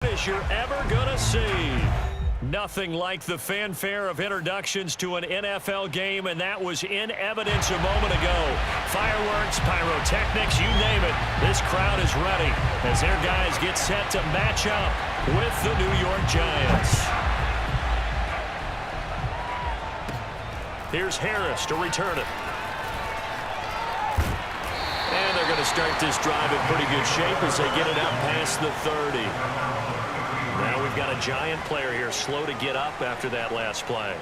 As you're ever gonna see. Nothing like the fanfare of introductions to an NFL game, and that was in evidence a moment ago. Fireworks, pyrotechnics, you name it. This crowd is ready as their guys get set to match up with the New York Giants. Here's Harris to return it. And they're going to start this drive in pretty good shape as they get it out past the 30. Now we've got a Giant player here slow to get up after that last play.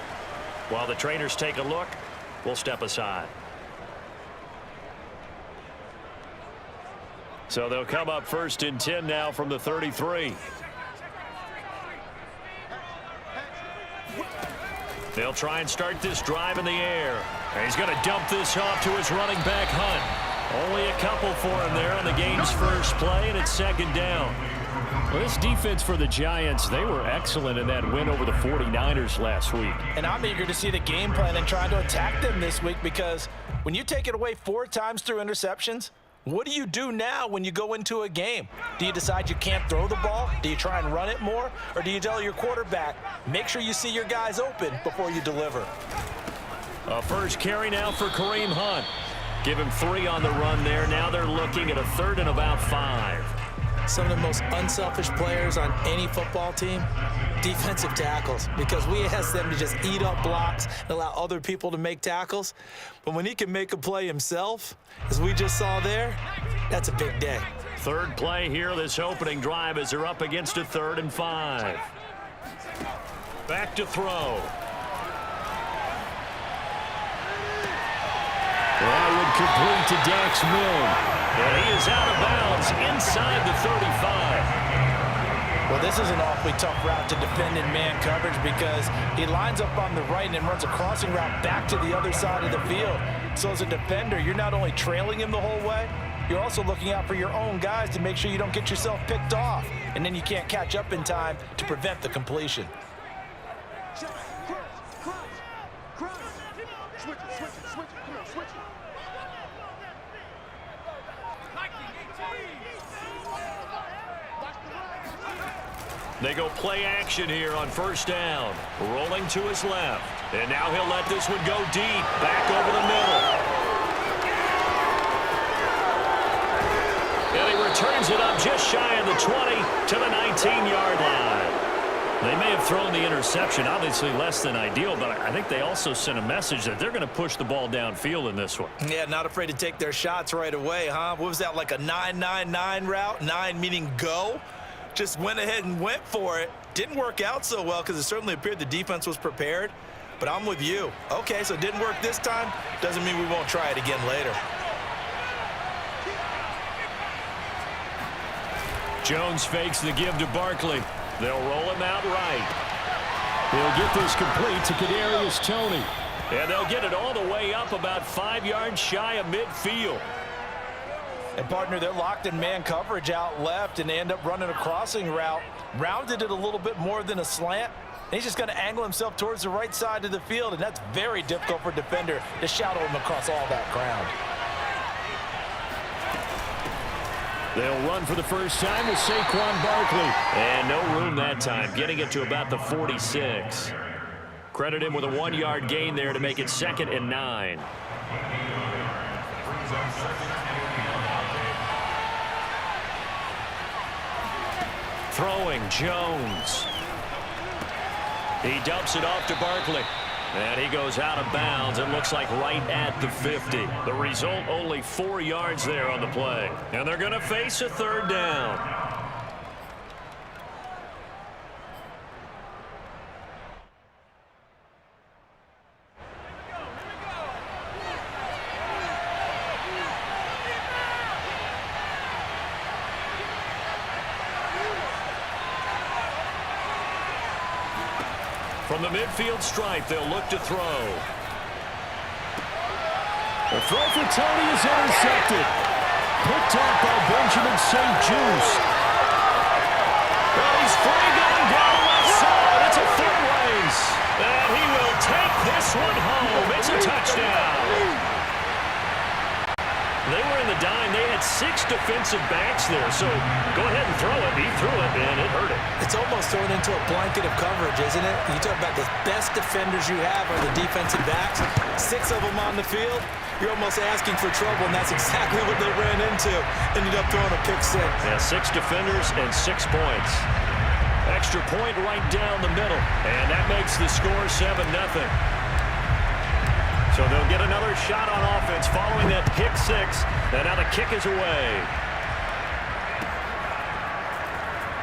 While the trainers take a look, we'll step aside. So they'll come up 1st and 10 now from the 33. They'll try and start this drive in the air. And he's going to dump this off to his running back, Hunt. Only a couple for him there on the game's first play, and it's 2nd down. Well, this defense for the Giants, they were excellent in that win over the 49ers last week. And I'm eager to see the game plan and trying to attack them this week, because when you take it away 4 times through interceptions, what do you do now when you go into a game? Do you decide you can't throw the ball? Do you try and run it more? Or do you tell your quarterback, make sure you see your guys open before you deliver? A first carry now for Kareem Hunt. Give him 3 on the run there. Now they're looking at a 3rd and about 5. Some of the most unselfish players on any football team, defensive tackles, because we ask them to just eat up blocks and allow other people to make tackles. But when he can make a play himself, as we just saw there, that's a big day. 3rd play here, this opening drive, as they're up against a 3rd and 5. Back to throw. That would complete to Dax Milne. And he is out of bounds inside the 35. Well, this is an awfully tough route to defend in man coverage, because he lines up on the right and then runs a crossing route back to the other side of the field. So as a defender, you're not only trailing him the whole way, you're also looking out for your own guys to make sure you don't get yourself picked off. And then you can't catch up in time to prevent the completion. They go play action here on 1st down. Rolling to his left. And now he'll let this one go deep. Back over the middle. And he returns it up just shy of the 20 to the 19-yard line. They may have thrown the interception, obviously less than ideal, but I think they also sent a message that they're going to push the ball downfield in this one. Yeah, not afraid to take their shots right away, huh? What was that, like a 9-9-9 route? 9 meaning go? Just went ahead and went for it. Didn't work out so well, because it certainly appeared the defense was prepared. But I'm with you. Okay, so it didn't work this time. Doesn't mean we won't try it again later. Jones fakes the give to Barkley. They'll roll him out right. He'll get this complete to Kadarius Toney. And they'll get it all the way up about 5 yards shy of midfield. And, partner, they're locked in man coverage out left, and they end up running a crossing route. Rounded it a little bit more than a slant. And he's just going to angle himself towards the right side of the field, and that's very difficult for a defender to shadow him across all that ground. They'll run for the first time with Saquon Barkley. And no room that time, getting it to about the 46. Credit him with a 1-yard gain there to make it 2nd and 9. Throwing, Jones. He dumps it off to Barkley. And he goes out of bounds. It looks like right at the 50. The result, only 4 yards there on the play. And they're going to face a 3rd down. From the midfield stripe, they'll look to throw. The throw for Toney is intercepted. Picked off by Benjamin St. Juice. Well, he's free going down the left side. It's a foot race. And he will take this one home. It's a touchdown. They were in the dime. They had 6 defensive backs there, so go ahead and throw it. He threw it, and it hurt him. It's almost thrown into a blanket of coverage, isn't it? You talk about the best defenders you have are the defensive backs. 6 of them on the field. You're almost asking for trouble, and that's exactly what they ran into. Ended up throwing a pick 6. Yeah, 6 defenders and 6 points. Extra point right down the middle, and that makes the score 7-0. So they'll get another shot on offense following that pick 6, and now the kick is away.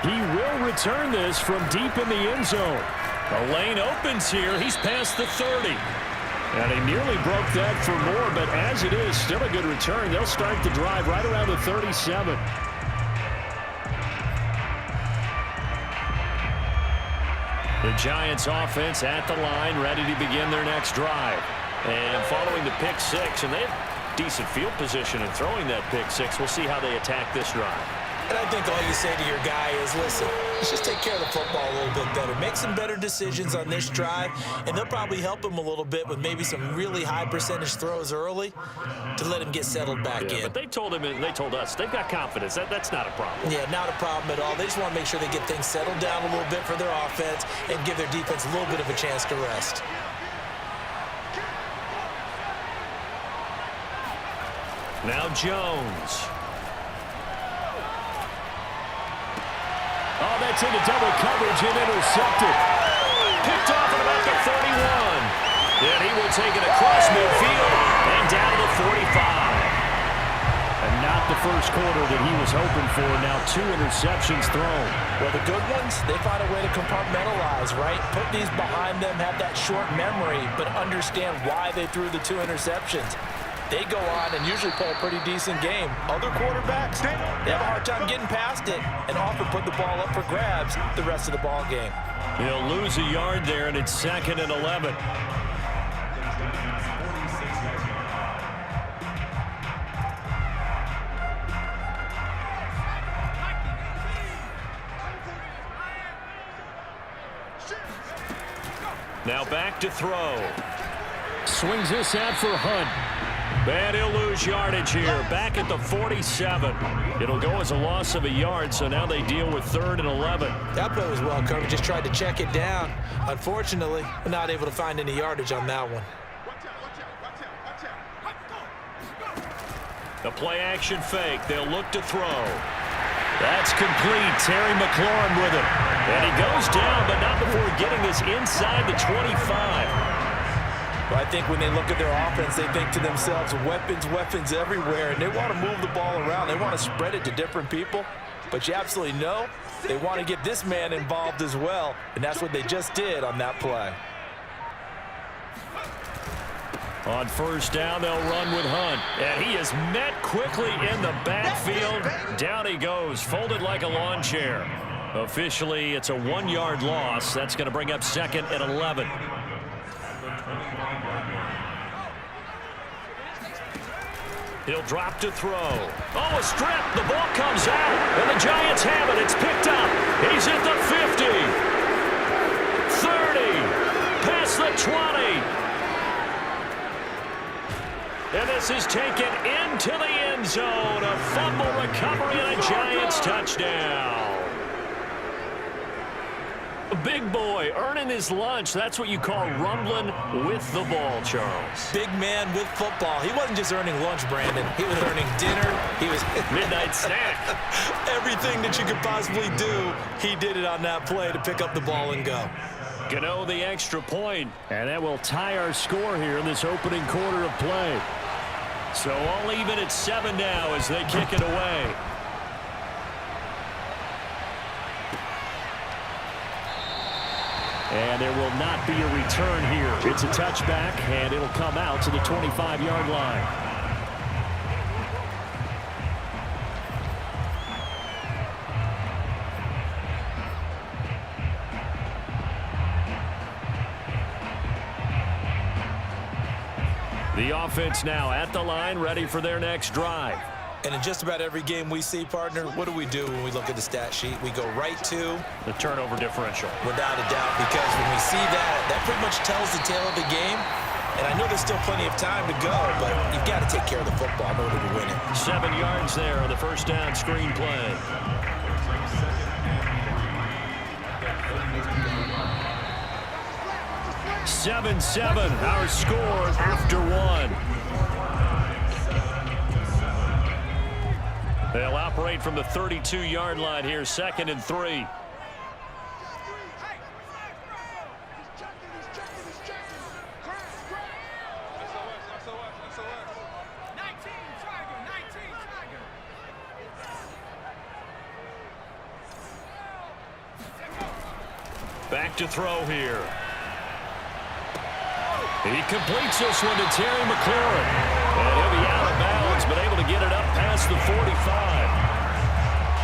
He will return this from deep in the end zone. The lane opens here. He's past the 30. And he nearly broke that for more, but as it is, still a good return. They'll start the drive right around the 37. The Giants offense at the line, ready to begin their next drive. And following the pick 6, and they have decent field position in throwing that pick 6. We'll see how they attack this drive. And I think all you say to your guy is, listen, let's just take care of the football a little bit better. Make some better decisions on this drive, and they'll probably help him a little bit with maybe some really high percentage throws early to let him get settled back in. But they told him, and they told us, they've got confidence. That's not a problem. Yeah, not a problem at all. They just want to make sure they get things settled down a little bit for their offense and give their defense a little bit of a chance to rest. Now Jones. Oh, that's into double coverage and intercepted. Picked off at about the 31. And he will take it across midfield and down to the 45. And not the first quarter that he was hoping for. Now 2 interceptions thrown. Well, the good ones, they find a way to compartmentalize, right? Put these behind them, have that short memory, but understand why they threw the 2 interceptions. They go on and usually play a pretty decent game. Other quarterbacks, they have a hard time getting past it and often put the ball up for grabs the rest of the ball game. He'll lose a yard there, and it's 2nd and 11. Now back to throw. Swings this out for Hunt. And he'll lose yardage here. Back at the 47. It'll go as a loss of a yard, so now they deal with 3rd and 11. That play was well covered. Just tried to check it down. Unfortunately, we're not able to find any yardage on that one. The play action fake. They'll look to throw. That's complete. Terry McLaurin with it. And he goes down, but not before getting this inside the 25. Well, I think when they look at their offense, they think to themselves, weapons everywhere, and they want to move the ball around. They want to spread it to different people, but you absolutely know they want to get this man involved as well, and that's what they just did on that play. On first down, they'll run with Hunt, and he is met quickly in the backfield. Down he goes, folded like a lawn chair. Officially, it's a 1-yard loss. That's going to bring up 2nd and 11. He'll drop to throw. Oh, a strip. The ball comes out, and the Giants have it. It's picked up. He's at the 50. 30. Past the 20. And this is taken into the end zone. A fumble recovery and a Giants touchdown. Big boy earning his lunch. That's what you call rumbling with the ball, Charles. Big man with football. He wasn't just earning lunch, Brandon. He was earning dinner. He was midnight snack. Everything that you could possibly do, he did it on that play to pick up the ball and go. Gano the extra point, and that will tie our score here in this opening quarter of play. So all even at 7 now as they kick it away. And there will not be a return here. It's a touchback, and it'll come out to the 25-yard line. The offense now at the line, ready for their next drive. And in just about every game we see, partner, what do we do when we look at the stat sheet? We go right to the turnover differential. Without a doubt, because when we see that, that pretty much tells the tale of the game. And I know there's still plenty of time to go, but you've got to take care of the football in order to win it. 7 yards there on the first down screen play. "7-7", our score after 1. They'll operate from the 32-yard line here, 2nd and 3. Back to throw here. He completes this one to Terry McLaurin. And he'll be out of bounds, but able to get it up past the 45.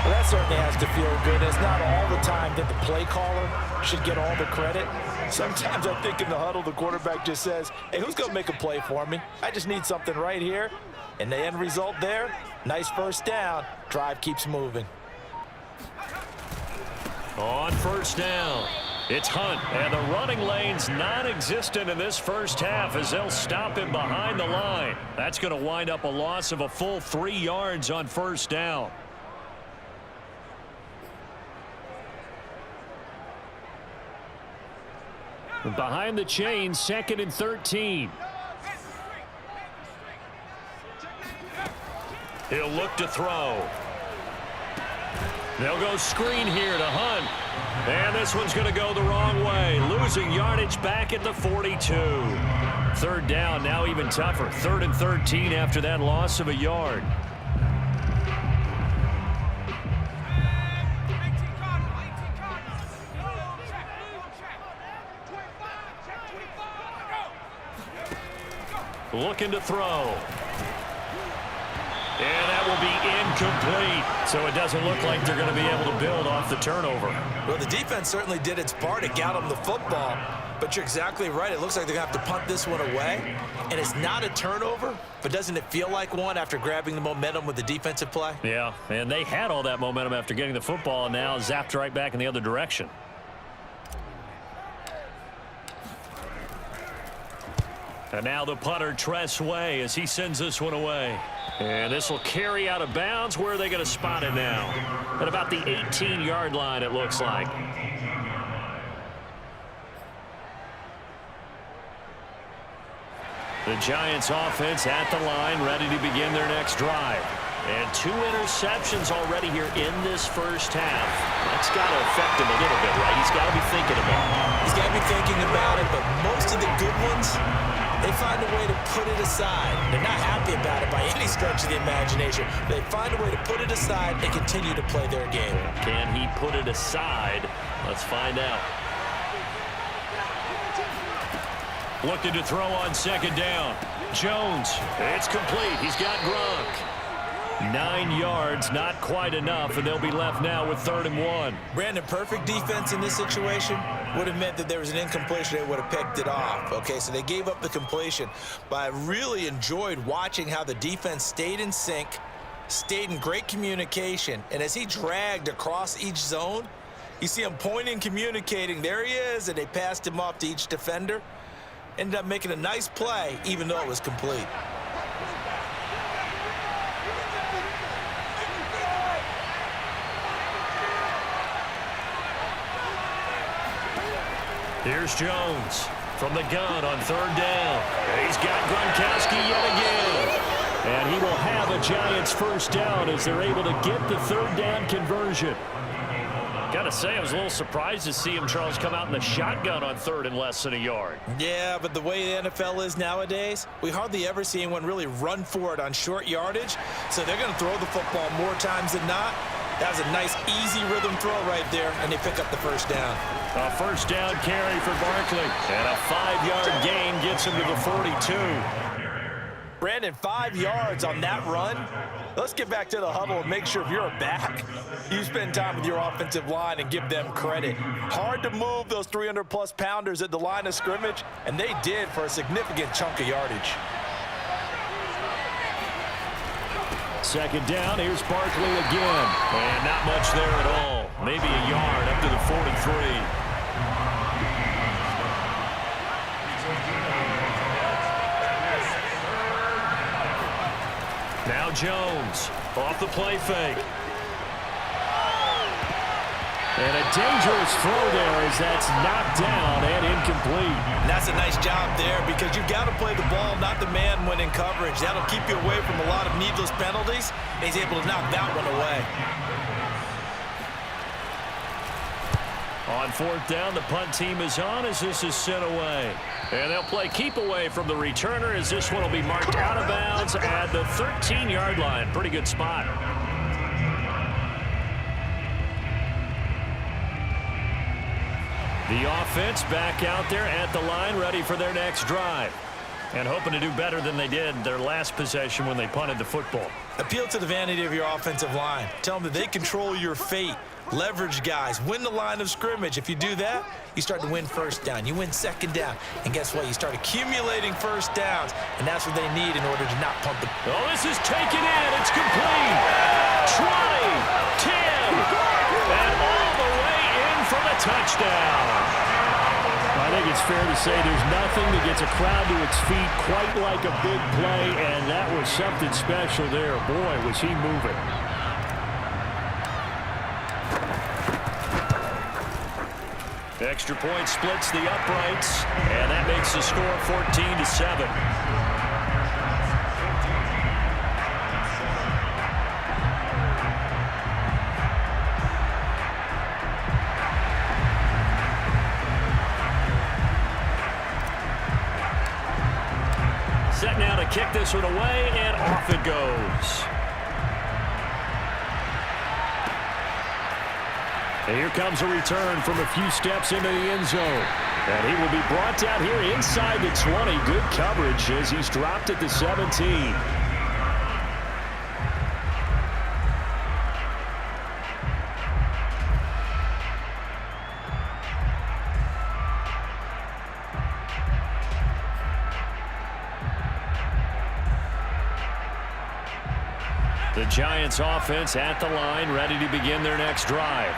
Well, that certainly has to feel good. It's not all the time that the play caller should get all the credit. Sometimes I think in the huddle, the quarterback just says, hey, who's going to make a play for me? I just need something right here. And the end result there, nice first down. Drive keeps moving. On first down, it's Hunt, and the running lane's non-existent in this first half as they'll stop him behind the line. That's going to wind up a loss of a full 3 yards on first down. Behind the chain, 2nd and 13. He'll look to throw. They'll go screen here to Hunt. And this one's going to go the wrong way. Losing yardage back at the 42. 3rd down, now even tougher. 3rd and 13 after that loss of a yard. Looking to throw. And that will be incomplete. So it doesn't look like they're going to be able to build off the turnover. Well, the defense certainly did its part. It got them the football. But you're exactly right. It looks like they're going to have to punt this one away. And it's not a turnover, but doesn't it feel like one after grabbing the momentum with the defensive play? Yeah, and they had all that momentum after getting the football and now zapped right back in the other direction. And now the punter, Tress Way, as he sends this one away. And this will carry out of bounds. Where are they going to spot it now? At about the 18-yard line, it looks like. The Giants offense at the line, ready to begin their next drive. And 2 interceptions already here in this first half. That's got to affect him a little bit, right? He's got to be thinking about it. He's got to be thinking about it, but most of the good ones, they find a way to put it aside. They're not happy about it by any stretch of the imagination. They find a way to put it aside and continue to play their game. Can he put it aside? Let's find out. Looking to throw on 2nd down. Jones, it's complete. He's got Gronk. 9 yards, not quite enough, and they'll be left now with 3rd and 1. Brandon, perfect defense in this situation would have meant that there was an incompletion. They would have picked it off. Okay, so they gave up the completion. But I really enjoyed watching how the defense stayed in sync, stayed in great communication, and as he dragged across each zone, you see him pointing, communicating. There he is, and they passed him off to each defender. Ended up making a nice play, even though it was complete. Here's Jones from the gun on 3rd down. He's got Gronkowski yet again. And he will have a Giants first down as they're able to get the 3rd down conversion. Got to say, I was a little surprised to see him, Charles, come out in the shotgun on 3rd and less than a yard. Yeah, but the way the NFL is nowadays, we hardly ever see anyone really run for it on short yardage. So they're going to throw the football more times than not. That was a nice, easy rhythm throw right there, and they pick up the first down. A first down carry for Barkley. And a 5-yard gain gets him to the 42. Brandon, 5 yards on that run. Let's get back to the huddle and make sure if you're a back, you spend time with your offensive line and give them credit. Hard to move those 300-plus pounders at the line of scrimmage, and they did for a significant chunk of yardage. 2nd down, here's Barkley again. And not much there at all. Maybe a yard up to the 43. Now Jones off the play fake. And a dangerous throw there as that's knocked down and incomplete. And that's a nice job there because you've got to play the ball, not the man when in coverage. That'll keep you away from a lot of needless penalties. And he's able to knock that one away. On fourth down, the punt team is on as this is sent away. And they'll play keep away from the returner as this one will be marked out of bounds at the 13-yard line. Pretty good spot. The offense back out there at the line, ready for their next drive. And hoping to do better than they did their last possession when they punted the football. Appeal to the vanity of your offensive line. Tell them that they control your fate. Leverage guys. Win the line of scrimmage. If you do that, you start to win first down. You win second down. And guess what? You start accumulating first downs. And that's what they need in order to not pump the... Oh, this is taken in. It's complete. 20, 10, and all the way in for the touchdown. I think it's fair to say there's nothing that gets a crowd to its feet quite like a big play, and that was something special there. Boy, was he moving. Extra point splits the uprights, and that makes the score 14-7. Set now to kick this one away, and off it goes. And here comes a return from a few steps into the end zone. And he will be brought down here inside the 20. Good coverage as he's dropped at the 17. The Giants offense at the line, ready to begin their next drive.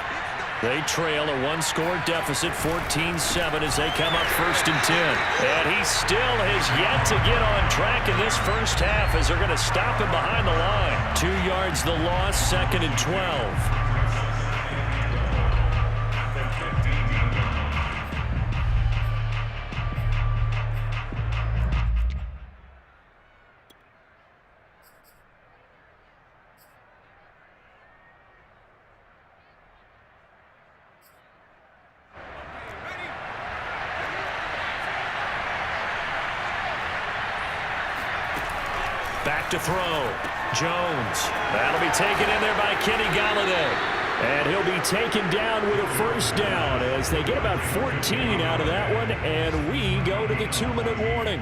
They trail a one-score deficit, 14-7, as they come up 1st and 10. And he still has yet to get on track in this first half as they're going to stop him behind the line. 2 yards the loss, 2nd and 12. Back to throw. Jones. That'll be taken in there by Kenny Galladay. And he'll be taken down with a first down as they get about 14 out of that one. And we go to the 2-minute warning.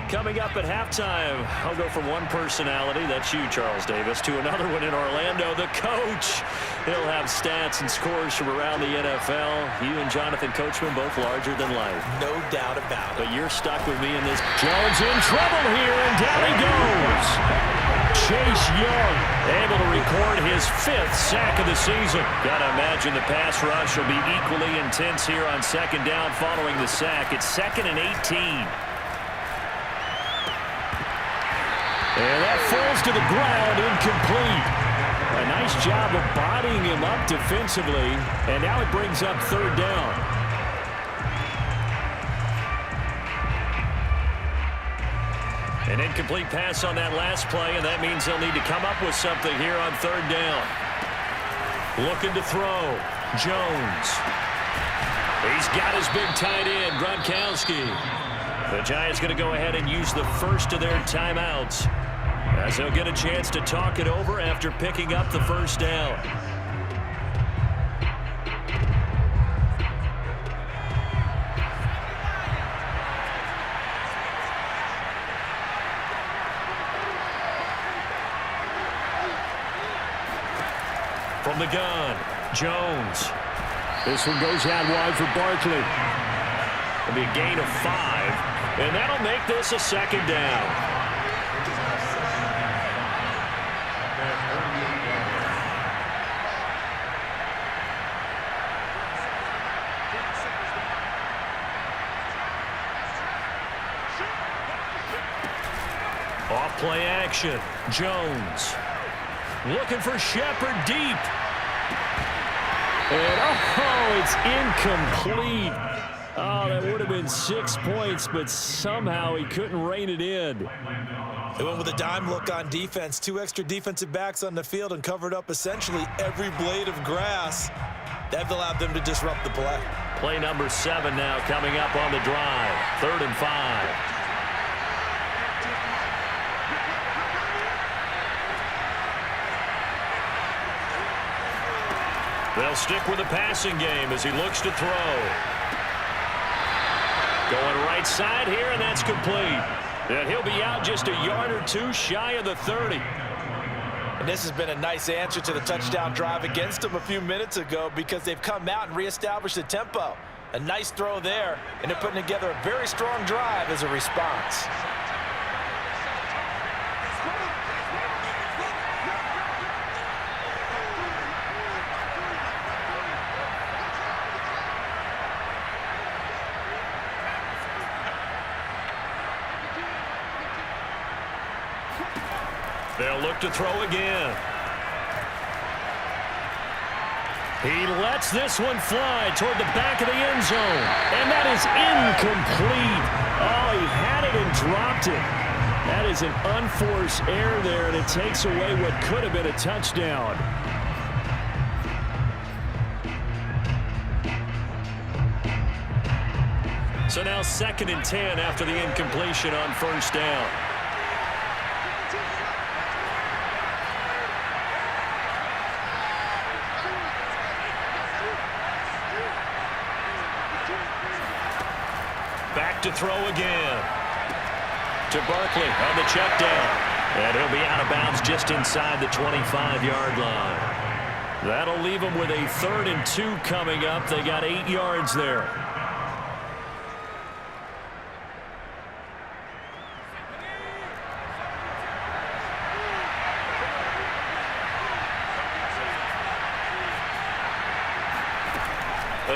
Coming up at halftime, I'll go from one personality, that's you, Charles Davis, to another one in Orlando, the coach. He'll have stats and scores from around the NFL. You and Jonathan Coachman both larger than life. No doubt about it. But you're stuck with me in this. Jones in trouble here, and down he goes. Chase Young able to record his 5th sack of the season. Gotta imagine the pass rush will be equally intense here on 2nd down following the sack. It's 2nd and 18. And that falls to the ground, incomplete. A nice job of bodying him up defensively, and now it brings up 3rd down. An incomplete pass on that last play, and that means they'll need to come up with something here on 3rd down. Looking to throw. Jones. He's got his big tight end, Gronkowski. The Giants going to go ahead and use the first of their timeouts as they'll get a chance to talk it over after picking up the first down. From the gun, Jones. This one goes out wide for Barkley. It'll be a gain of 5, and that'll make this a 2nd down. Play action. Jones. Looking for Shepard deep. And, it's incomplete. Oh, that would have been 6 points, but somehow he couldn't rein it in. They went with a dime look on defense. 2 extra defensive backs on the field and covered up essentially every blade of grass. That allowed them to disrupt the play. Play number 7 now coming up on the drive. 3rd and 5. They'll stick with the passing game as he looks to throw. Going right side here, and that's complete. And he'll be out just a yard or 2 shy of the 30. And this has been a nice answer to the touchdown drive against them a few minutes ago because they've come out and reestablished the tempo. A nice throw there, and they're putting together a very strong drive as a response. They'll look to throw again. He lets this one fly toward the back of the end zone. And that is incomplete. Oh, he had it and dropped it. That is an unforced error there, and it takes away what could have been a touchdown. So now 2nd and 10 after the incompletion on 1st down. To throw again. To Barkley on the check down. And he'll be out of bounds just inside the 25-yard line. That'll leave them with a 3rd and 2 coming up. They got 8 yards there.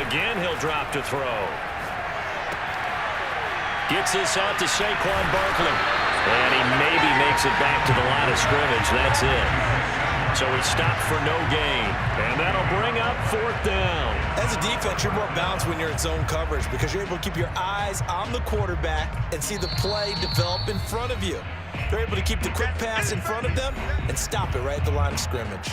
Again, he'll drop to throw. Gets this out to Saquon Barkley. And he maybe makes it back to the line of scrimmage. That's it. So he stopped for no gain. And that'll bring up 4th down. As a defense, you're more balanced when you're in zone coverage because you're able to keep your eyes on the quarterback and see the play develop in front of you. They're able to keep the quick pass in front of them and stop it right at the line of scrimmage.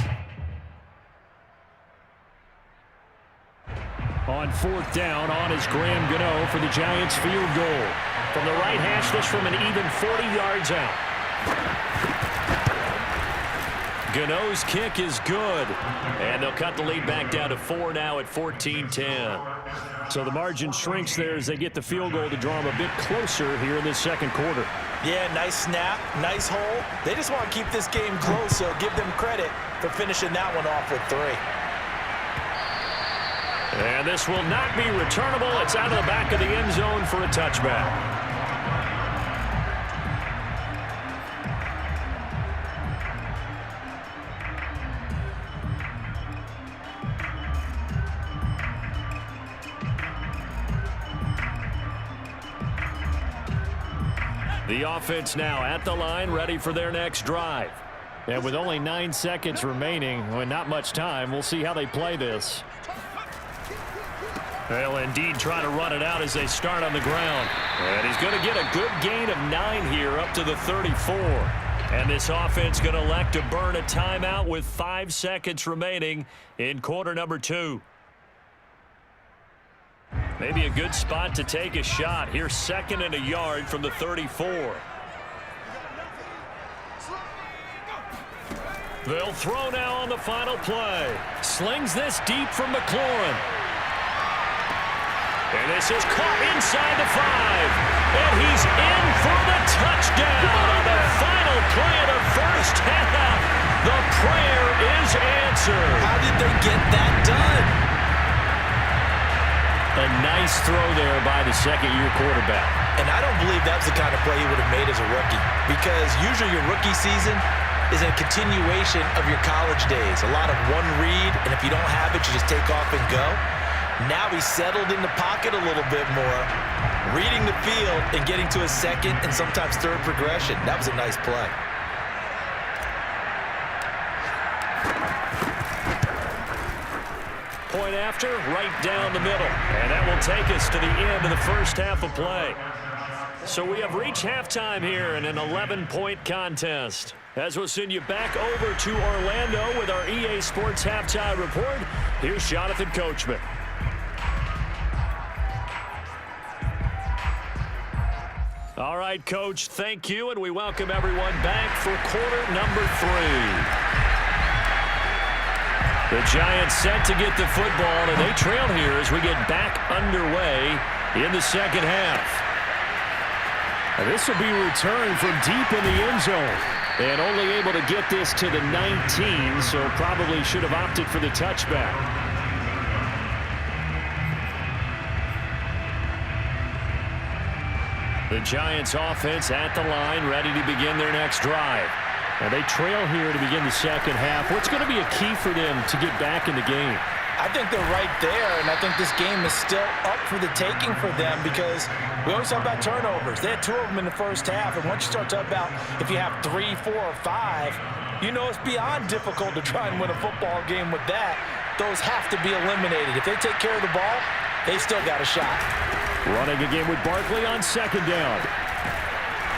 On 4th down, on is Graham Gano for the Giants field goal. From the right hash, this from an even 40 yards out. Gano's kick is good. And they'll cut the lead back down to 4 now at 14-10. So the margin shrinks there as they get the field goal to draw them a bit closer here in this 2nd quarter. Yeah, nice snap, nice hole. They just want to keep this game close, so give them credit for finishing that one off with 3. And this will not be returnable. It's out of the back of the end zone for a touchback. The offense now at the line, ready for their next drive. And with only 9 seconds remaining, well, not much time, we'll see how they play this. They'll indeed try to run it out as they start on the ground. And he's going to get a good gain of 9 here up to the 34. And this offense going to elect to burn a timeout with 5 seconds remaining in quarter number 2. Maybe a good spot to take a shot. Here's 2nd and a yard from the 34. They'll throw now on the final play. Slings this deep from McLaurin. And this is caught inside the 5. And he's in for the touchdown on the final play of the first half. The prayer is answered. How did they get that done? A nice throw there by the 2nd-year quarterback. And I don't believe that was the kind of play he would have made as a rookie. Because usually your rookie season is a continuation of your college days. A lot of one read, and if you don't have it, you just take off and go. Now he's settled in the pocket a little bit more, reading the field and getting to his second and sometimes third progression. That was a nice play. Point after, right down the middle. And that will take us to the end of the first half of play. So we have reached halftime here in an 11-point contest. As we'll send you back over to Orlando with our EA Sports Halftime Report, here's Jonathan Coachman. All right, Coach, thank you, and we welcome everyone back for quarter number 3. The Giants set to get the football, and they trail here as we get back underway in the second half. And this will be returned from deep in the end zone. And only able to get this to the 19, so probably should have opted for the touchback. The Giants offense at the line, ready to begin their next drive. And they trail here to begin the second half. What's going to be a key for them to get back in the game? I think they're right there, and I think this game is still up for the taking for them because we always talk about turnovers. They had 2 of them in the first half, and once you start talking about if you have 3, 4, or 5, you know it's beyond difficult to try and win a football game with that. Those have to be eliminated. If they take care of the ball, they still got a shot. Running again with Barkley on second down.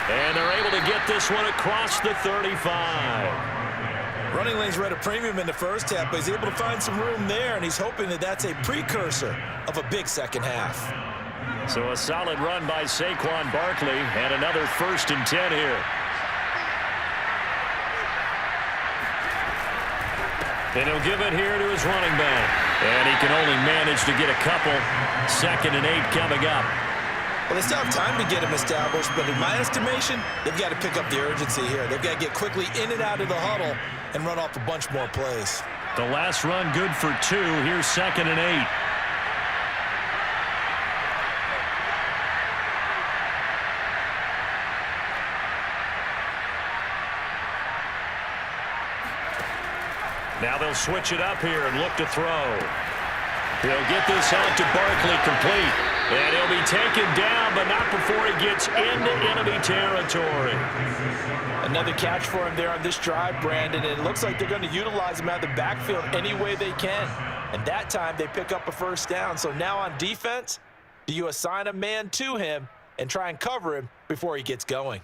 And they're able to get this one across the 35. Running lanes were at a premium in the first half, but he's able to find some room there, and he's hoping that that's a precursor of a big second half. So a solid run by Saquon Barkley, and another 1st and 10 here. And he'll give it here to his running back. And he can only manage to get a couple. 2nd and 8 coming up. Well, they still have time to get him established, but in my estimation, they've got to pick up the urgency here. They've got to get quickly in and out of the huddle and run off a bunch more plays. The last run good for 2. Here's 2nd and 8. Now they'll switch it up here and look to throw. He'll get this out to Barkley complete. And he'll be taken down, but not before he gets into enemy territory. Another catch for him there on this drive, Brandon. And it looks like they're going to utilize him out of the backfield any way they can. And that time they pick up a 1st down. So now on defense, do you assign a man to him and try and cover him before he gets going?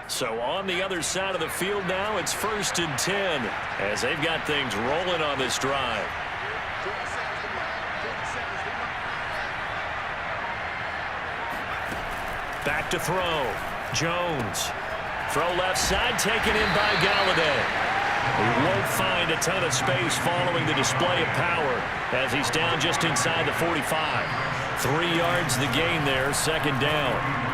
So on the other side of the field now, it's 1st and 10 as they've got things rolling on this drive. Back to throw. Jones. Throw left side, taken in by Galladay. He won't find a ton of space following the display of power as he's down just inside the 45. 3 yards the gain there, 2nd down.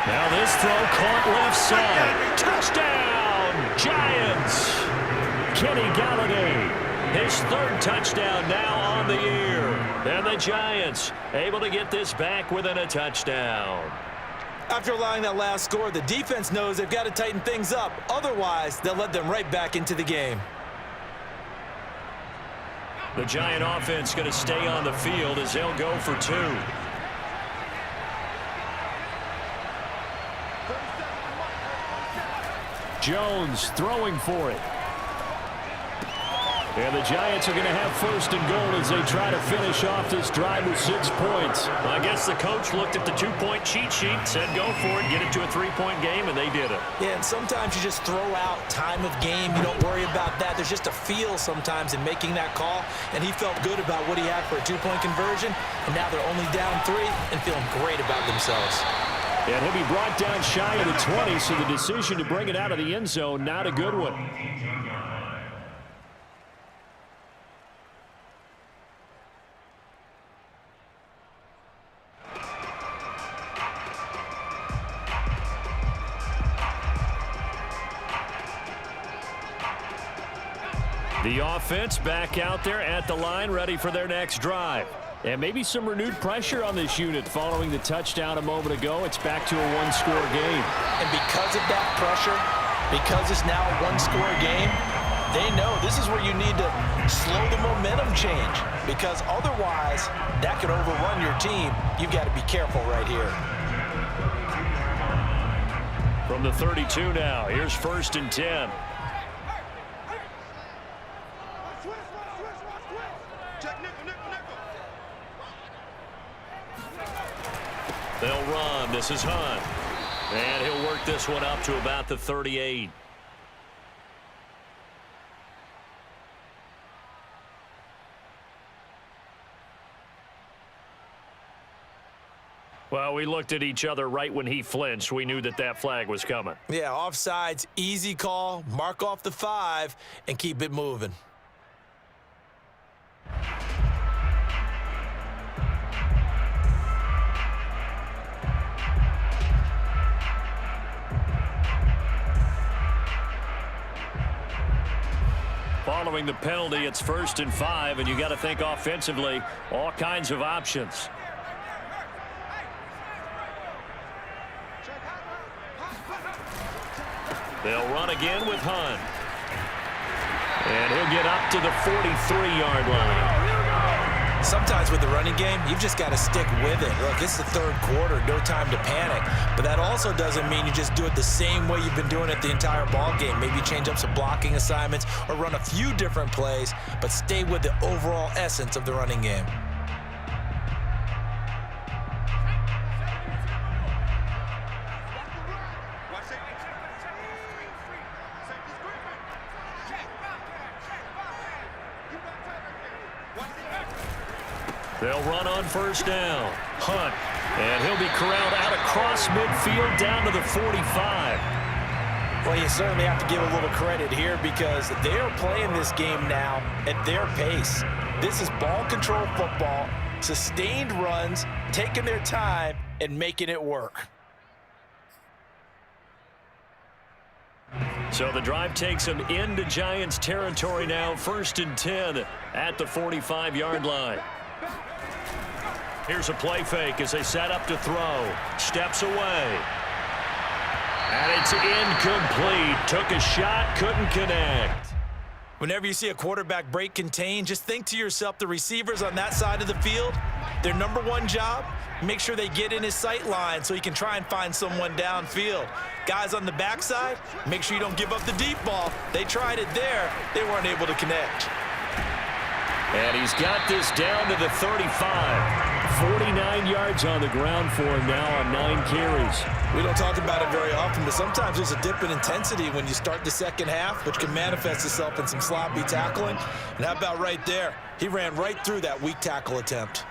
Now this throw caught left side. Touchdown, Giants. Kenny Galladay, his 3rd touchdown now on the year. And the Giants able to get this back within a touchdown. After allowing that last score, the defense knows they've got to tighten things up. Otherwise, they'll let them right back into the game. The Giant offense going to stay on the field as they'll go for 2. Jones throwing for it. And the Giants are going to have 1st and goal as they try to finish off this drive with 6 points. Well, I guess the coach looked at the 2-point cheat sheet, said go for it, get it to a 3-point game, and they did it. Yeah, and sometimes you just throw out time of game. You don't worry about that. There's just a feel sometimes in making that call, and he felt good about what he had for a 2-point conversion, and now they're only down 3 and feeling great about themselves. And he'll be brought down shy of the 20, so the decision to bring it out of the end zone, not a good one. The The offense back out there at the line, ready for their next drive. And maybe some renewed pressure on this unit following the touchdown a moment ago. It's back to a one-score game. And because of that pressure, because it's now a one-score game, they know this is where you need to slow the momentum change, because otherwise that could overrun your team. You've got to be careful right here. From the 32 now, here's 1st and 10. They'll run. This is Hunt. And he'll work this one up to about the 38. Well, we looked at each other right when he flinched. We knew that that flag was coming. Yeah, offsides, easy call. Mark off the 5 and keep it moving. Following the penalty, it's 1st and 5, and you got to think offensively, all kinds of options. They'll run again with Hunt. And he'll get up to the 43-yard line. Sometimes with the running game, you've just got to stick with it. Look, it's the 3rd quarter, no time to panic. But that also doesn't mean you just do it the same way you've been doing it the entire ball game. Maybe change up some blocking assignments or run a few different plays, but stay with the overall essence of the running game. They'll run on 1st down. Hunt. And he'll be corralled out across midfield down to the 45. Well, you certainly have to give a little credit here because they are playing this game now at their pace. This is ball control football, sustained runs, taking their time, and making it work. So the drive takes them into Giants territory now. 1st and 10 at the 45-yard line. Here's a play fake as they set up to throw. Steps away. And it's incomplete. Took a shot, couldn't connect. Whenever you see a quarterback break contain, just think to yourself, the receivers on that side of the field, their number one job, make sure they get in his sight line so he can try and find someone downfield. Guys on the backside, make sure you don't give up the deep ball. They tried it there. They weren't able to connect. And he's got this down to the 35. 49 yards on the ground for him now on 9 carries. We don't talk about it very often, but sometimes there's a dip in intensity when you start the second half, which can manifest itself in some sloppy tackling. And how about right there? He ran right through that weak tackle attempt.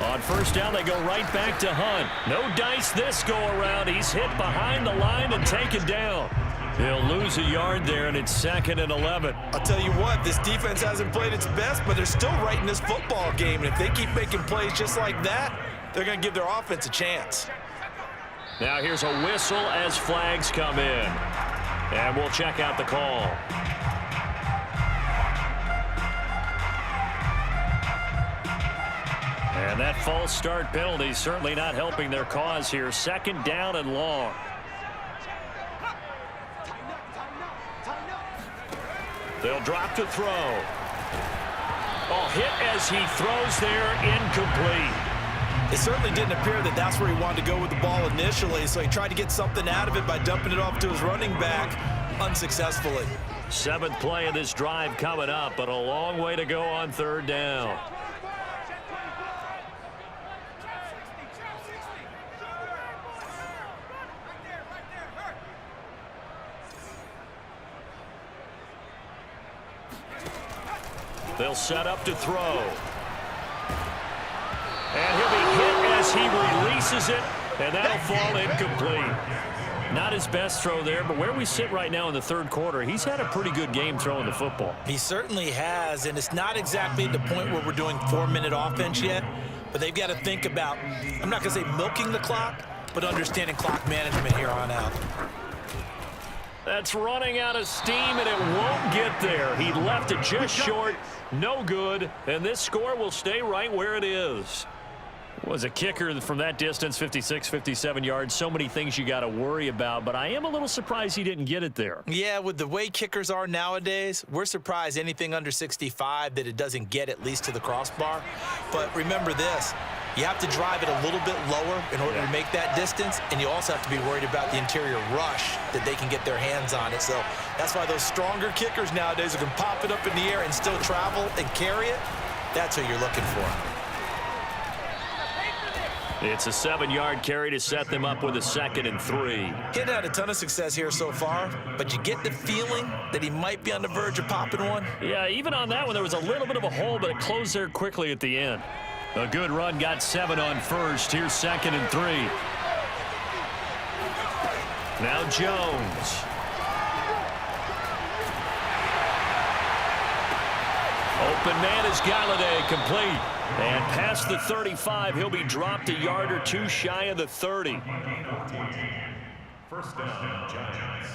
On 1st down, they go right back to Hunt. No dice this go-around. He's hit behind the line and taken down. He'll lose a yard there, and it's 2nd and 11. I'll tell you what, this defense hasn't played its best, but they're still right in this football game. And if they keep making plays just like that, they're going to give their offense a chance. Now here's a whistle as flags come in. And we'll check out the call. And that false start penalty certainly not helping their cause here. 2nd down and long. They'll drop to throw. Oh, hit as he throws there, incomplete. It certainly didn't appear that that's where he wanted to go with the ball initially, so he tried to get something out of it by dumping it off to his running back unsuccessfully. 7th play of this drive coming up, but a long way to go on 3rd down. They'll set up to throw. And he'll be hit as he releases it, and that'll fall incomplete. Not his best throw there, but where we sit right now in the 3rd quarter, he's had a pretty good game throwing the football. He certainly has, and it's not exactly at the point where we're doing 4-minute offense yet, But they've got to think about, I'm not going to say milking the clock, but understanding clock management here on out. That's running out of steam, and it won't get there. He left it just short, no good, and this score will stay right where it is. Was a kicker from that distance, 56, 57 yards. So many things you got to worry about, but I am a little surprised he didn't get it there. Yeah, with the way kickers are nowadays, we're surprised anything under 65 that it doesn't get at least to the crossbar. But remember this, you have to drive it a little bit lower in order to make that distance, and you also have to be worried about the interior rush that they can get their hands on it. So that's why those stronger kickers nowadays who can pop it up in the air and still travel and carry it, that's who you're looking for. It's a 7-yard carry to set them up with a 2nd and 3. Getting had a ton of success here so far, but you get the feeling that he might be on the verge of popping one. Yeah, even on that one, there was a little bit of a hole, but it closed there quickly at the end. A good run, got 7 on first. Here's 2nd and 3. Now Jones. Open man is Galladay, complete. And past the 35, he'll be dropped a yard or two shy of the 30. First down, Giants.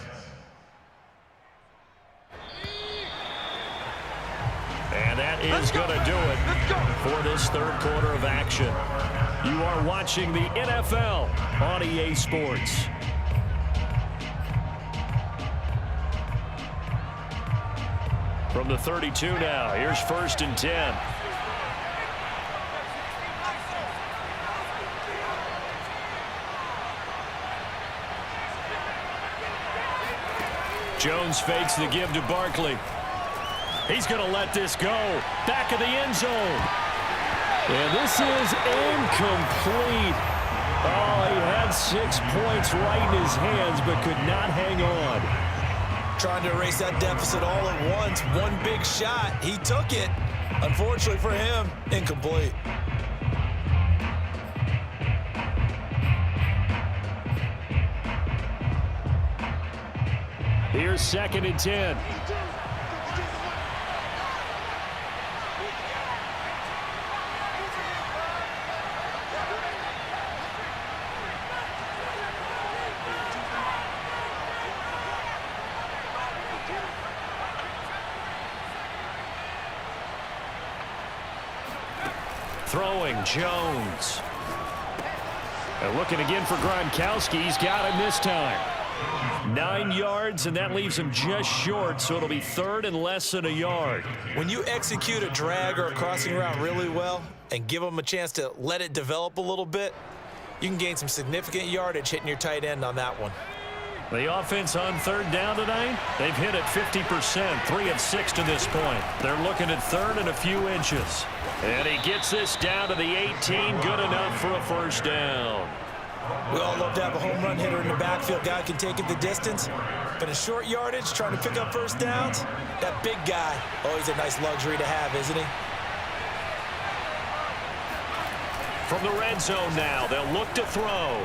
And that is going to do it for this third quarter of action. You are watching the NFL on EA Sports. From the 32 now, here's 1st and 10. Jones fakes the give to Barkley. He's going to let this go. Back of the end zone. And this is incomplete. Oh, he had 6 points right in his hands, but could not hang on. Trying to erase that deficit all at once. One big shot. He took it. Unfortunately for him, incomplete. Here's 2nd and 10. Throwing, Jones. And looking again for Gronkowski. He's got him this time. 9 yards, and that leaves him just short, so it'll be 3rd and less than a yard. When you execute a drag or a crossing route really well and give them a chance to let it develop a little bit, you can gain some significant yardage hitting your tight end on that one. The offense on 3rd down tonight, they've hit it 50%, 3 of 6 to this point. They're looking at 3rd and a few inches. And he gets this down to the 18, good enough for a 1st down. We all love to have a home run hitter in the backfield. Guy can take it the distance. But in short yardage, trying to pick up 1st downs, that big guy, always a nice luxury to have, isn't he? From the red zone now, they'll look to throw.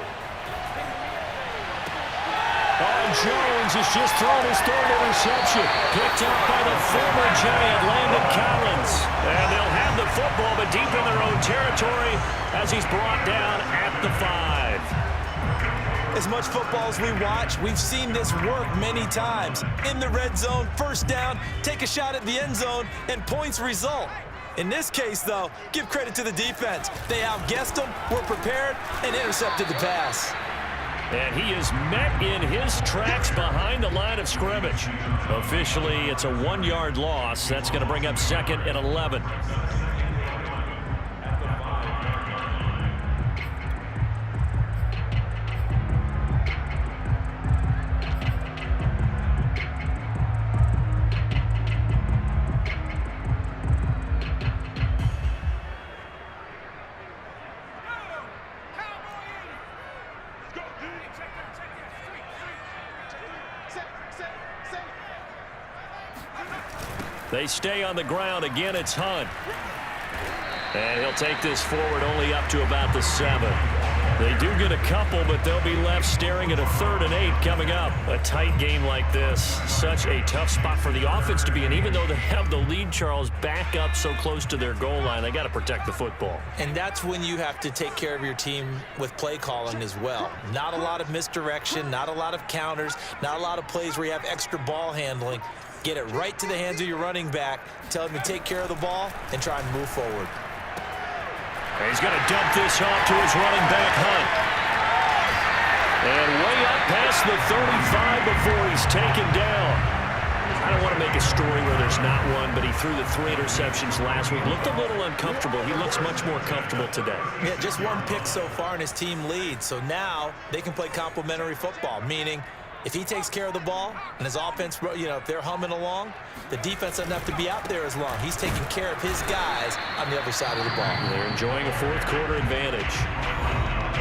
Oh, Jones has just thrown his 3rd interception. Picked up by the former Giant, Landon Collins. And they'll have the football, but deep in their own territory as he's brought down at the 5. As much football as we watch, we've seen this work many times. In the red zone, 1st down, take a shot at the end zone, and points result. In this case, though, give credit to the defense. They outguessed them, were prepared, and intercepted the pass. And he is met in his tracks behind the line of scrimmage. Officially, it's a 1-yard loss. That's going to bring up 2nd and 11. They stay on the ground. Again, it's Hunt. And he'll take this forward only up to about the 7. They do get a couple, but they'll be left staring at a 3rd and 8 coming up. A tight game like this, such a tough spot for the offense to be in. Even though they have the lead, Charles, back up so close to their goal line, they got to protect the football. And that's when you have to take care of your team with play calling as well. Not a lot of misdirection, not a lot of counters, not a lot of plays where you have extra ball handling. Get it right to the hands of your running back, tell him to take care of the ball, and try and move forward. And he's going to dump this off to his running back, Hunt. And way up past the 35 before he's taken down. I don't want to make a story where there's not one, but he threw the 3 interceptions last week. Looked a little uncomfortable. He looks much more comfortable today. Yeah, just 1 pick so far, and his team leads. So now they can play complementary football, meaning if he takes care of the ball and his offense, if they're humming along, the defense doesn't have to be out there as long. He's taking care of his guys on the other side of the ball. They're enjoying a 4th quarter advantage.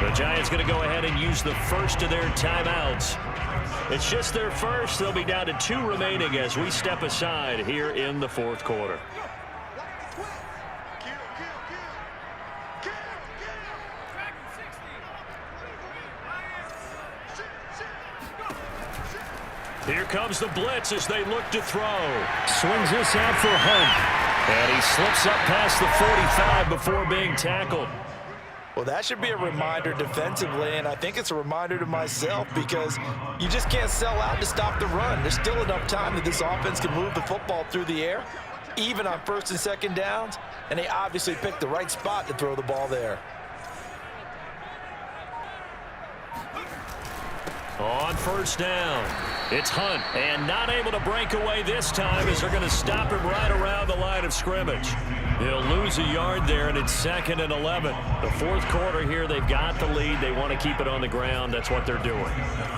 The Giants going to go ahead and use the first of their timeouts. It's just their first. They'll be down to 2 remaining as we step aside here in the 4th quarter. Here comes the blitz as they look to throw. Swings this out for Hunt. And he slips up past the 45 before being tackled. Well, that should be a reminder defensively, and I think it's a reminder to myself because you just can't sell out to stop the run. There's still enough time that this offense can move the football through the air, even on 1st and 2nd downs, and they obviously picked the right spot to throw the ball there. On 1st down, it's Hunt, and not able to break away this time as they're going to stop him right around the line of scrimmage. He'll lose a yard there, and it's 2nd and 11. The 4th quarter here, they've got the lead. They want to keep it on the ground. That's what they're doing.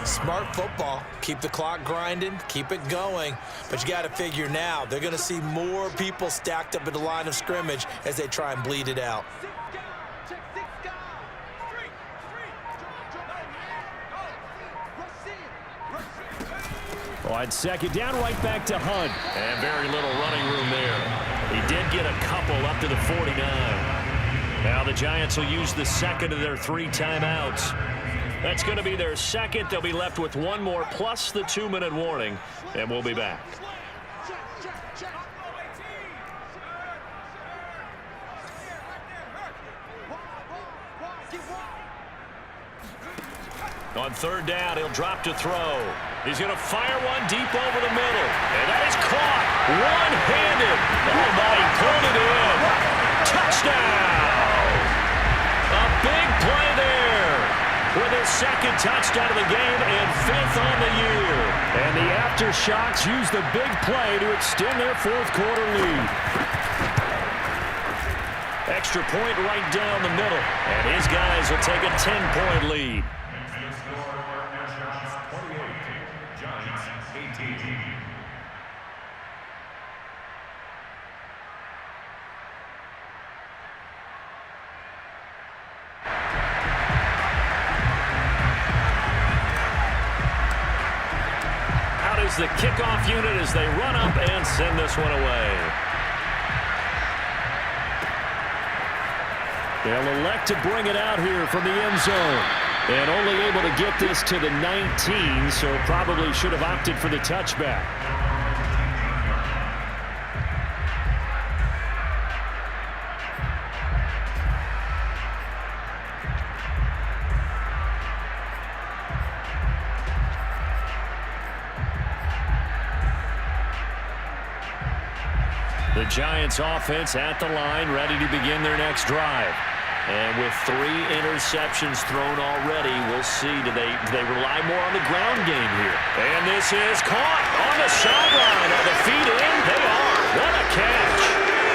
Smart football. Keep the clock grinding, keep it going. But you got to figure now, they're going to see more people stacked up at the line of scrimmage as they try and bleed it out. On 2nd down, right back to Hunt. And very little running room there. He did get a couple up to the 49. Now the Giants will use the 2nd of their 3 timeouts. That's going to be their 2nd. They'll be left with 1 more plus the 2-minute warning, and we'll be back. On 3rd down, he'll drop to throw. He's going to fire one deep over the middle. And that is caught. One-handed. Oh, my, he pulled it in. Touchdown. A big play there. With his 2nd touchdown of the game and 5th on the year. And the Aftershocks use the big play to extend their 4th quarter lead. Extra point right down the middle. And his guys will take a 10-point lead. The kickoff unit as they run up and send this one away. They'll elect to bring it out here from the end zone. And only able to get this to the 19, so probably should have opted for the touchback. The Giants offense at the line, ready to begin their next drive. And with 3 interceptions thrown already, we'll see, do they rely more on the ground game here? And this is caught on the sideline. Are the feet in? They are. What a catch.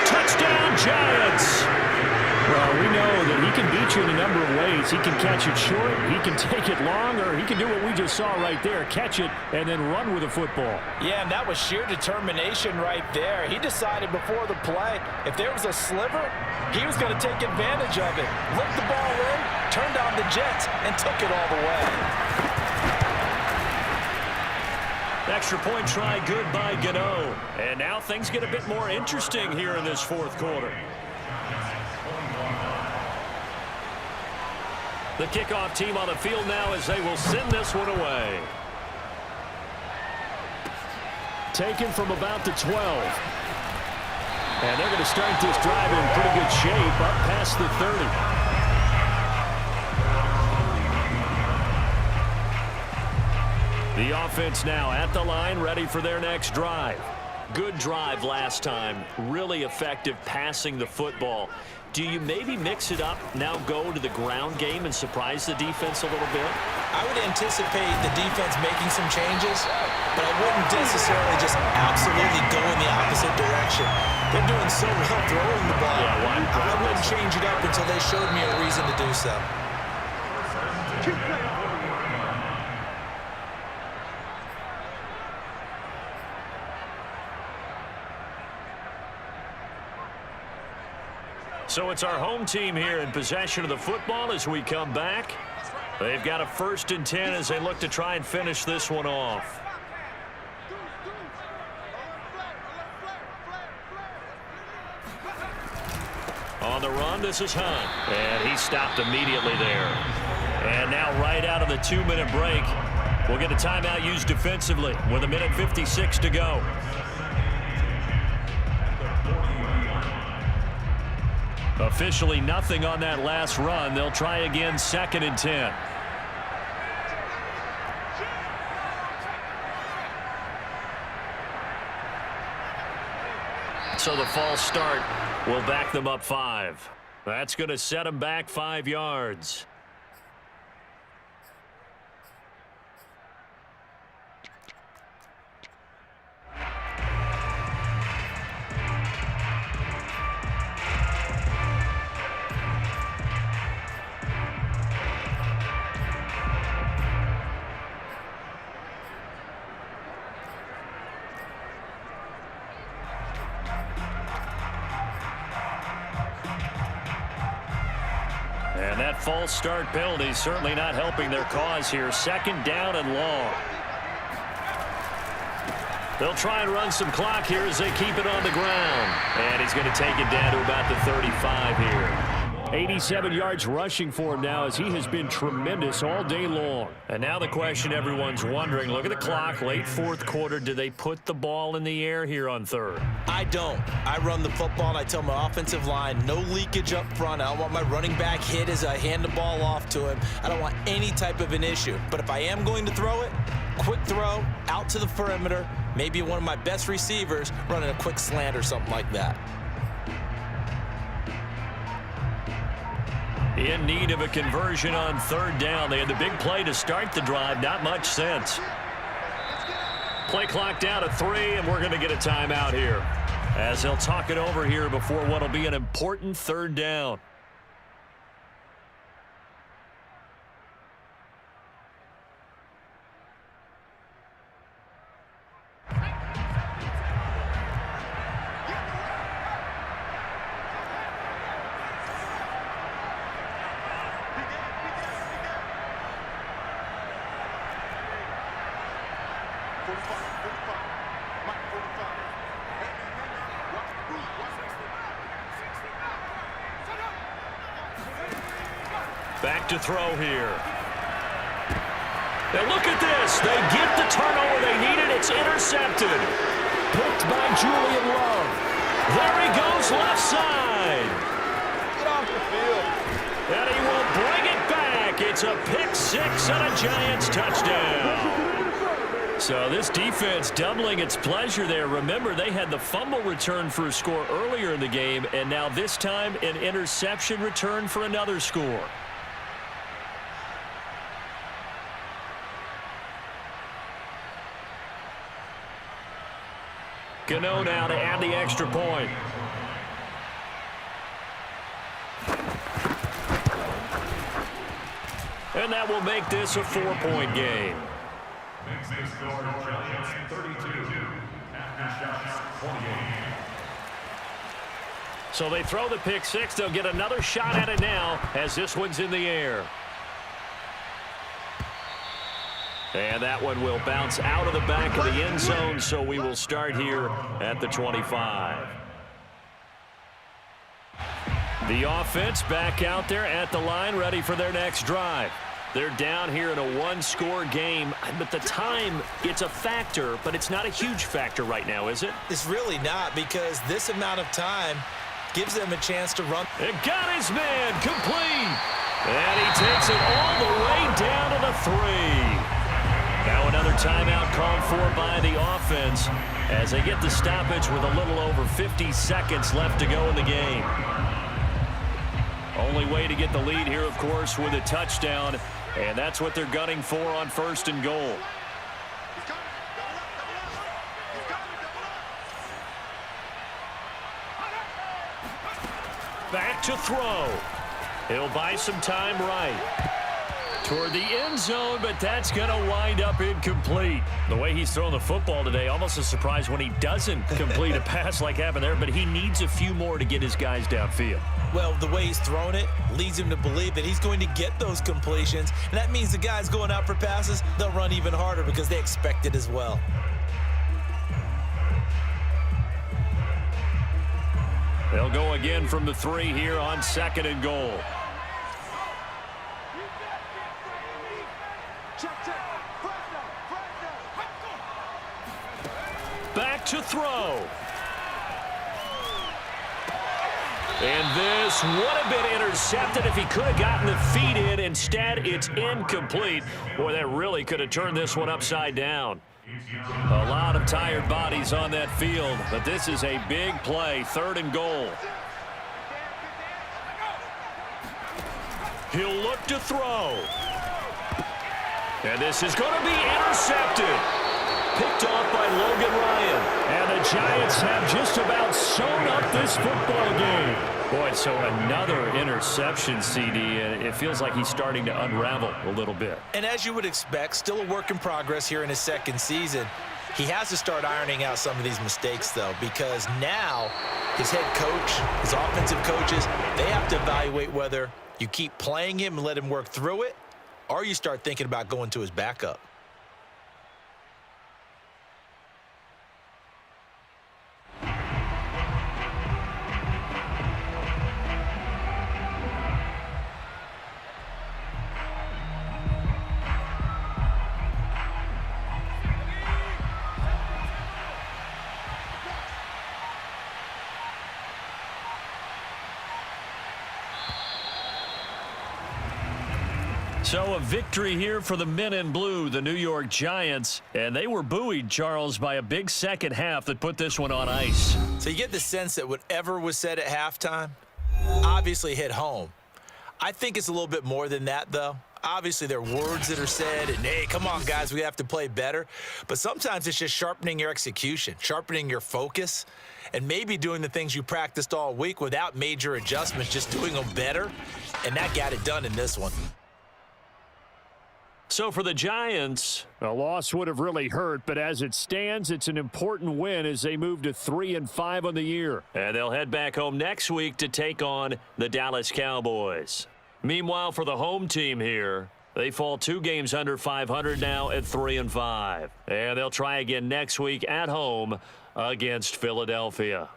Touchdown, Giants. Well, we know that he can beat you in a number of ways. He can catch it short, he can take it long, or he can do what we just saw right there, catch it and then run with the football. Yeah, and that was sheer determination right there. He decided before the play, if there was a sliver, he was going to take advantage of it. Looked the ball in, turned on the jets, and took it all the way. Extra point try good by Gano. And now things get a bit more interesting here in this 4th quarter. The kickoff team on the field now as they will send this one away. Taken from about the 12. And they're going to start this drive in pretty good shape up past the 30. The offense now at the line, ready for their next drive. Good drive last time. Really effective passing the football. Do you maybe mix it up, now go to the ground game and surprise the defense a little bit? I would anticipate the defense making some changes, but I wouldn't necessarily just absolutely go in the opposite direction. They're doing so well throwing the ball. I wouldn't change it up until they showed me a reason to do so. So it's our home team here in possession of the football as we come back. They've got a 1st and 10 as they look to try and finish this one off. On the run, this is Hunt. And he stopped immediately there. And now right out of the 2-minute break, we'll get a timeout used defensively with 1:56 to go. Officially nothing on that last run. They'll try again, 2nd and 10. So the false start will back them up 5. That's going to set them back 5 yards. And that false start penalty certainly not helping their cause here. 2nd down and long. They'll try and run some clock here as they keep it on the ground. And he's going to take it down to about the 35 here. 87 yards rushing for him now as he has been tremendous all day long. And now the question everyone's wondering, look at the clock, late 4th quarter. Do they put the ball in the air here on 3rd? I don't. I run the football and I tell my offensive line, no leakage up front. I don't want my running back hit as I hand the ball off to him. I don't want any type of an issue. But if I am going to throw it, quick throw, out to the perimeter, maybe one of my best receivers running a quick slant or something like that. In need of a conversion on 3rd down. They had the big play to start the drive. Not much sense. Play clock down to 3, and we're going to get a timeout here as they'll talk it over here before what will be an important 3rd down. Back to throw here. Now look at this. They get the turnover they needed. It's intercepted. Picked by Julian Love. There he goes left side. Get off the field. And he will bring it back. It's a pick 6 and a Giants touchdown. So this defense doubling its pleasure there. Remember, they had the fumble return for a score earlier in the game, and now this time an interception return for another score. Gano now to add the extra point. And that will make this a 4-point game. So they throw the pick 6. They'll get another shot at it now as this one's in the air. And that one will bounce out of the back of the end zone, so we will start here at the 25. The offense back out there at the line, ready for their next drive. They're down here in a one-score game, but the time, it's a factor, but it's not a huge factor right now, is it? It's really not, because this amount of time gives them a chance to run. It got his man complete. And he takes it all the way down to the 3. Now another timeout called for by the offense as they get the stoppage with a little over 50 seconds left to go in the game. Only way to get the lead here, of course, with a touchdown, and that's what they're gunning for on 1st and goal. Back to throw. He'll buy some time right toward the end zone, but that's going to wind up incomplete. The way he's throwing the football today, almost a surprise when he doesn't complete a pass like happened there, but he needs a few more to get his guys downfield. Well, the way he's thrown it leads him to believe that he's going to get those completions, and that means the guys going out for passes, they'll run even harder because they expect it as well. They'll go again from the 3 here on 2nd and goal. Back to throw. And this would have been intercepted if he could have gotten the feet in. Instead, it's incomplete. Boy, that really could have turned this one upside down. A lot of tired bodies on that field, but this is a big play, 3rd and goal. He'll look to throw. And this is going to be intercepted. Picked off by Logan Ryan. And the Giants have just about sewn up this football game. Boy, so another interception, CD, and it feels like he's starting to unravel a little bit. And as you would expect, still a work in progress here in his 2nd season. He has to start ironing out some of these mistakes, though, because now his head coach, his offensive coaches, they have to evaluate whether you keep playing him and let him work through it, or you start thinking about going to his backup. So a victory here for the men in blue, the New York Giants. And they were buoyed, Charles, by a big second half that put this one on ice. So you get the sense that whatever was said at halftime obviously hit home. I think it's a little bit more than that, though. Obviously, there are words that are said, and, hey, come on, guys, we have to play better. But sometimes it's just sharpening your execution, sharpening your focus, and maybe doing the things you practiced all week without major adjustments, just doing them better. And that got it done in this one. So for the Giants, a loss would have really hurt, but as it stands, it's an important win as they move to 3-5 on the year. And they'll head back home next week to take on the Dallas Cowboys. Meanwhile, for the home team here, they fall 2 games under 500 now at 3-5. And they'll try again next week at home against Philadelphia.